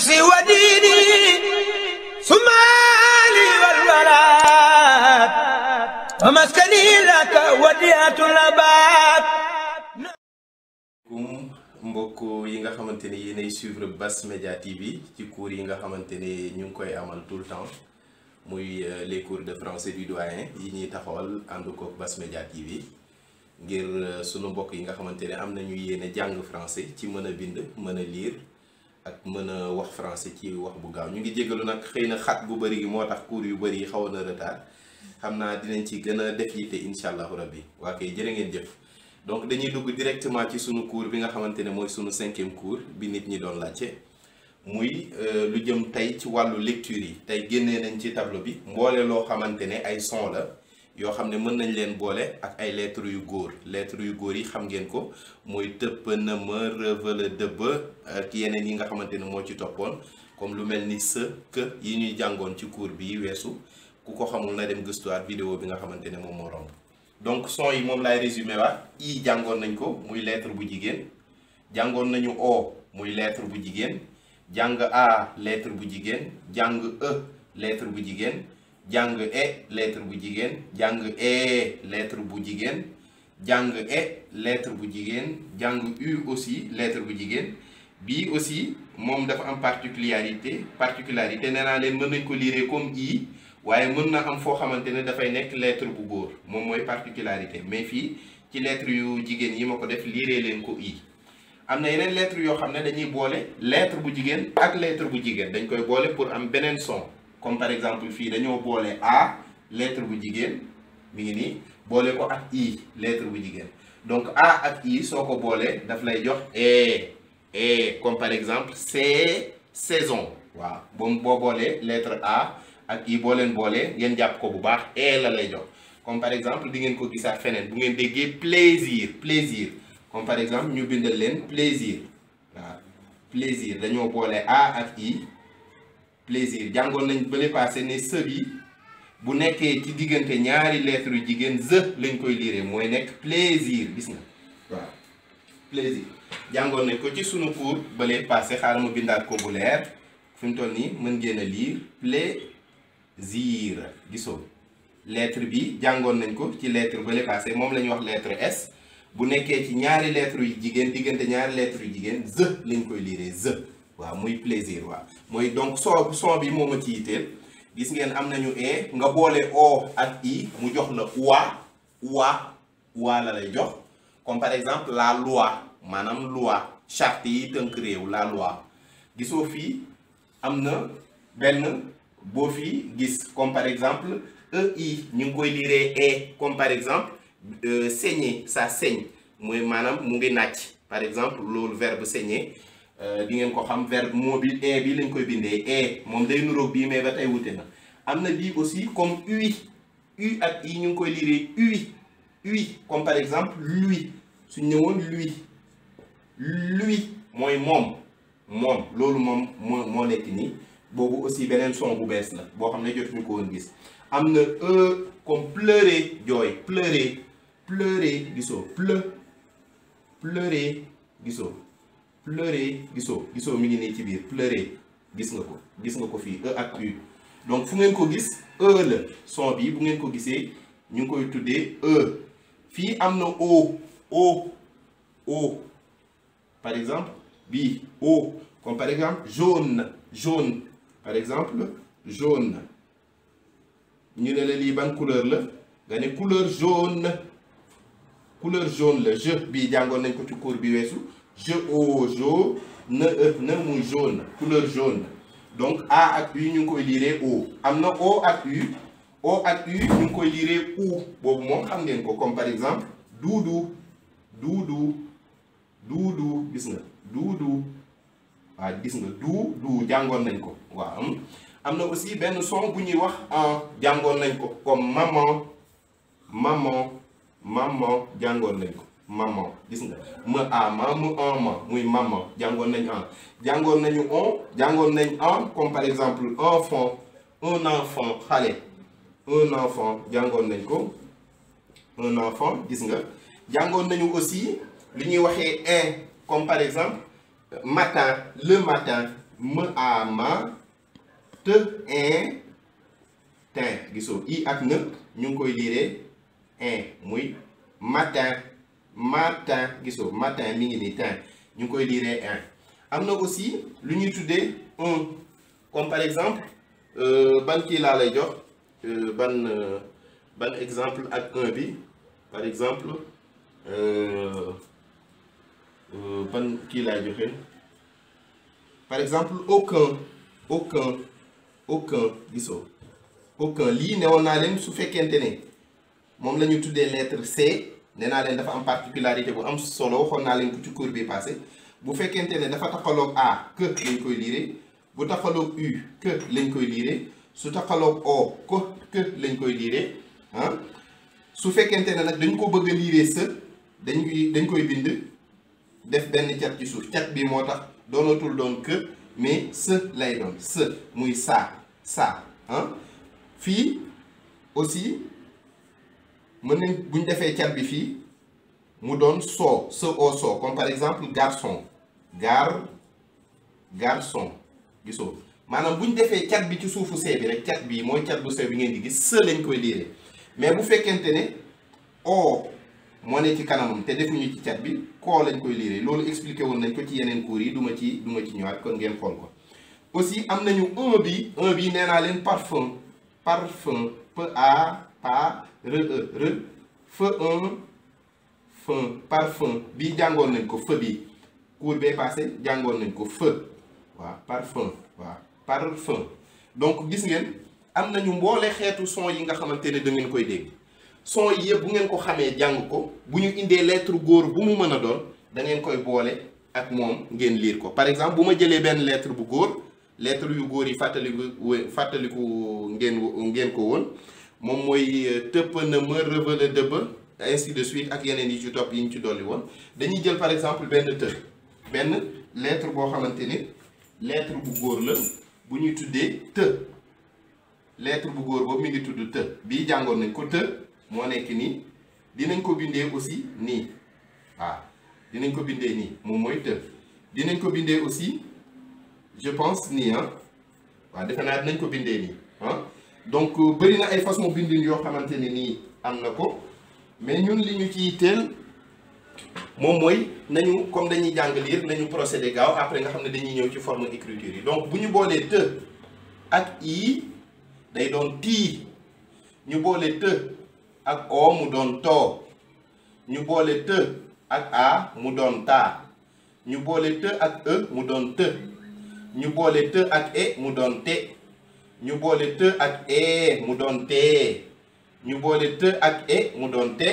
نفسي وديني سمالي والبلاد ومسكني لك وديعة الأباد. mbokk yi nga xamante ne yéenay suivre Bass Media TV ci cours yi nga xamante ne ñu ngi koy amal tout le temps muy les cours de français du doyen yi ñuy taxawal ànd ko Bass Media TV ngir sunu mbokk yi nga xamante ne am nañu yéene jàng français ci mën a bind mën a lire ak mën a wax français ci wax bu gaaw. ñu ngi jégalu nag xëy na xat bu bëri gi moo tax cours yu bëri yi xawoon na retard xam naa dinañ ci gën a def yitte incha allahu rabbi. waa kay jërë ngeen jëf. donc dañuy dugg directement ci sunu cours bi nga xamante ne mooy sunu 5e cours bi nit ñi doon laajte muy lu jëm tey ci wàllu lecture yi. tey génnee nañ ci tableau bi mboole loo xamante ne ay son la yoo xam ne mën nañ leen boole ak ay lettres yu góor. lettres yu góor yi xam ngeen ko mooy tëpp na ma rëvëla dëbb ak yeneen yi nga xamante ne moo ci toppoon comme lu mel ni së kë yi ñuy jàngoon ci cours bi weesu ku ko xamul na dem gëstuwaat vidéo bi nga xamante ne moom moo romb. donc son yi moom laay résumé waat i jàngoon nañ ko muy lettre bu jigéen, jàngoon nañu o muy lettre bu jigéen, jàng a lettre bu jigéen, jàng e lettre bu jigéen, jàng e lettre bu jigéen, jàng e lettre bu jigéen, jàng e lettre bu jigéen, jàng u aussi lettre bu jigéen. bii aussi moom dafa am particularité nee naa leen mën nañ ko lire comme i waaye mën na am foo xamante ne dafay nekk lettre bu góor moom mooy particularité mais fii ci lettre yu jigéen yi ma ko def liiree leen ko i. am na yeneen lettre yoo xam ne dañuy boole lettre bu jigéen ak lettre bu jigéen dañ koy boole pour am beneen son comme par exemple fii dañoo boole a lettre bu jigéen mi ngi nii boole ko ak i lettre bu jigéen donc a ak i soo ko boolee daf lay jox comme par exemple c'est saison. waaw boo boolee lettre a ak i boo leen boolee ngeen jàpp ko bu baax la lay jox comme par exemple di ngeen ko gisaat feneen bu ngeen déggee plaisir comme par exemple ñu bindal leen plaisir. waaw plaisir dañoo boole a ak i plaisir. jàngoon nañ bële passé ne së bi bu nekkee ci diggante ñaari lettre yu jigéen lañ koy lire mooy nekk plaisir. gis nga waaw plaisir jàngoon nañ ko ci sunu cours bële passé xaaral ma bindaat ko bu leer fi mu toll nii mën ngeen a lire plaisir. gisoo lettre bi jàngoon nañ ko ci lettre bële passé moom la ñuy wax lettre S bu nekkee ci ñaari lettre yu jigéen diggante ñaari lettre yu jigéen lañ koy lire waaw muy plaisir. waaw mooy donc son bi moo ma ci yitteel. gis ngeen am nañu nga boole o ak i mu jox la wa la lay jox comme par exemple la loi maanaam loi charte yi tënk réew la loi. gisoo fii am na benn boo fi gis comme par exemple i ñu ngi koy lire comme par exemple saigner ça saigne mooy maanaam mu ngi nàcc par exemple loolu verbe saigner di ngeen ko xam verbe moo bi bi lañ koy bindee moom day nuroog bii mais ba tey wute na. am na bii aussi comme u ak i ñu ngi koy lire ui comme par exemple lui suñ ñëwoon lui mooy moom loolu moom moo nekk nii. boobu aussi beneen son bu bees la boo xam ne jotuñu ko woon gis. am na comme pleurer jooy pleurer gisoo pleurer gisoo mi ngi nii ci biir pleurer gis nga ko fii ak u. donc fu ngeen ko gis la son bi bu ngeen ko gisee ñu ngi koy tuddee fii am na o par exemple bii comme par exemple jaune par exemple jaune ñu ne la lii ban couleur la nga ne couleur jaune la je bii jàngoon nañ ko ci cours bi weesu na muy jaune couleur jaune. donc a ak u ñu ngi koy lire am na o ak u ñu ngi koy lire boobu moom xam ngeen ko comme par exemple duudu gis nga duudu. waaw gis nga du jàngoon nañ ko. waaw am na aussi benn son bu ñuy wax jàngoon nañ ko comme maman jàngoon nañ ko maman gis nga muy maman jàngoon nañ jàngoon nañu jàngoon nañ comme par exemple enfant un enfant xale un enfant jàngoon nañ ko un enfant gis nga. jàngoon nañu aussi li ñuy waxee comme par exemple matin le matin m a ma t in tin gisoo i ak n ñu ngi koy liiree in muy matin matin gisoo matin mi ngi nii tin ñu ngi koy liiree in. am na aussi lu ñuy tuddee un comme par exemple ban kii laa lay jox ban exemple ak un bi par exemple ban kii laay joxe par exemple aucun gisoo aucun lii newoon naa leen su fekkente ne moom la ñu tuddee lettre C nee naa leen dafa am particularité bu am solo waxoon naa leen ko ci cours bi passé bu fekkente ne dafa taxaloog A que lañ koy liire bu taxaloog U que lañ koy liire su taxaloog O que lañ koy liire ah su fekkente ne nag dañ ko bëgg a liire se dañ koy bind def benn cat ci suuf cat bi moo tax doonatul doon que mais se lay doon se muy saa ah fii aussi mën nañ buñ defee cat bi fii mu doon soo se au soo comme par exemple garçon garçon gisoo maanaam buñ defee cat bi ci suufu see bi rek cat bii mooy cat bu sew bi ngeen di gis se lañ koy liire mais bu fekkente ne o moo ne ci kanamam te defuñu ci cat bi koo lañ koy liire loolu expliqué woon nañ ko ci yeneen cours yi du ma ci ñëwaat kon ngeen xool ko. aussi am nañu un bi nee naa leen parfum p a pa re parfum bii jàngoon nañ ko feu bi cours bee passé jàngoon nañ ko feu waaw parfum donc gis ngeen am nañu mboole xeetu son yi nga xamante ne da ngeen koy dégg son yi yëpp bu ngeen ko xamee jàng ko bu ñu indee lettre góor bu mu mën a doon da ngeen koy boole ak moom ngeen lire ko par exemple bu ma jëlee benn lettre bu góor lettre yu góor yi fàttaliku ngeen ko woon moom mooy tëpp na ma revele dëbb ainsi de suite ak yeneen yi ci topp yi ñu ci dolli woon dañuy jël par exemple benn lettre boo xamante ni lettre bu góor la bu ñuy tuddee të lettre bu góor boobu mi ngi tudd të bii jàngoon nañ ko të moo nekk nii dinañ ko bindee aussi nii waaw dinañ ko bindee nii moom mooy të dinañ ko bindee aussi je pense nii ah waaw defe naa dinañ ko bindee nii ah donc bëri na ay façon bindin yoo xamante ne nii am na ko mais ñun li ñu ciy teel moom mooy nañu comme dañuy jàng lire nañu procédé gaaw après nga xam ne dañuy ñëw ci forme écriture yi donc bu ñu boolee të ak i day doon tii ñu boole të ak o mu doon too ñu boole të ak a mu doon taa ñu boole të ak e mu doon të ñu boole të ak e mu doon te ñu boole të ak e mu doon tee ñu boole të ak e mu doon te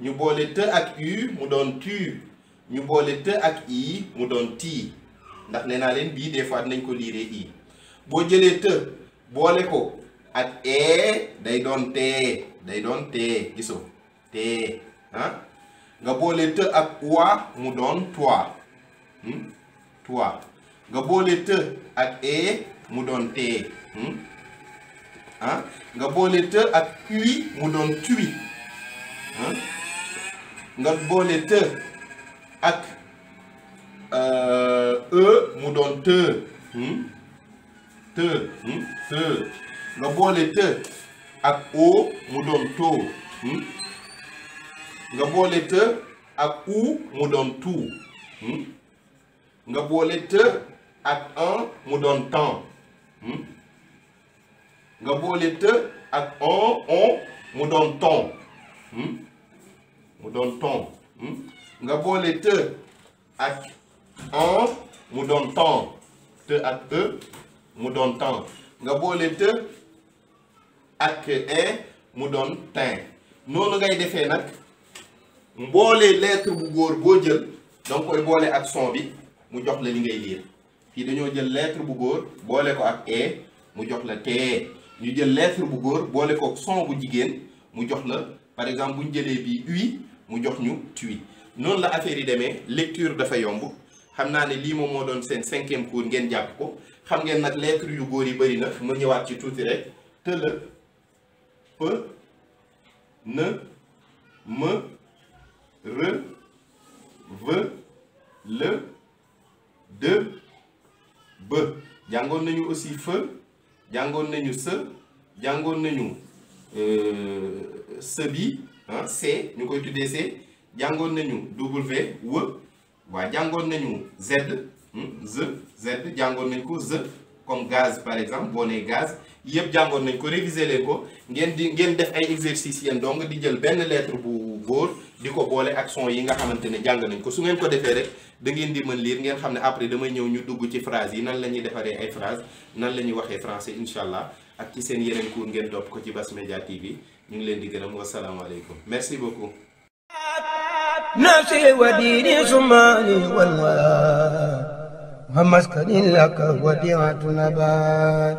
ñu boole të ak u mu doon tu ñu boole të ak i mu doon tii ndax nee naa leen bii des fois dinañ ko liiree i boo jëlee të boole ko ak e day doon tee gisoo tee ah nga boole të ak wa mu doon toi nga boole të ak e mu doon tee ah nga boole të ak ui mu doon tui ah nga boole të ak e mu doon të nga boole të ak o mu doon too nga boole të ak u mu doon tuu nga boole të ak un mu doon temps nga boole të ak on mu doon ton nga boole të ak un mu doon temps të ak e mu doon temps nga boole të ak e mu doon tin noonu ngay defee nag mboolee lettre bu góor boo jël danga koy boole ak son bi mu jox la li ngay lire fii dañoo jël lettre bu góor boole ko ak e mu jox la tee ñu jël lettre bu góor boole ko son bu jigéen mu jox la par exemple bu ñu jëlee bii ui mu jox ñu tui noonu la affaire yi demee lecture dafa yomb xam naa ne lii moom moo doon seen 5e cours ngeen jàpp ko xam ngeen nag lettre yu góor yi bëri na ma ñëwaat ci tuuti rek te la p ne me re ve le de b jàngoon nañu aussi f jàngoon nañu s jàngoon nañu s bi c ñu koy tuddee c jàngoon nañu w waa jàngoon nañu z jàngoon nañ ko z comme gaz par exemple boo nee gaz yëpp jàngoon nañ ko réviser leen ko ngeen def ay exercices yéen donc di jël benn lettre bu góor di ko boole ak son yi nga xamante ne jàng nañ ko su ngeen ko defee rek da ngeen di mën lire ngeen xam ne après damay ñëw ñu dugg ci phrase yi nan la ñuy defaree ay phrase nan la ñuy waxee français incha allah ak ci seen yeneen cours ngeen topp ko ci Bass Media TV ñu ngi leen di gërëm wasalaamaaleykum merci beaucoup. نفسي وديني سماني والولاء ومسكن لك وديعة نبات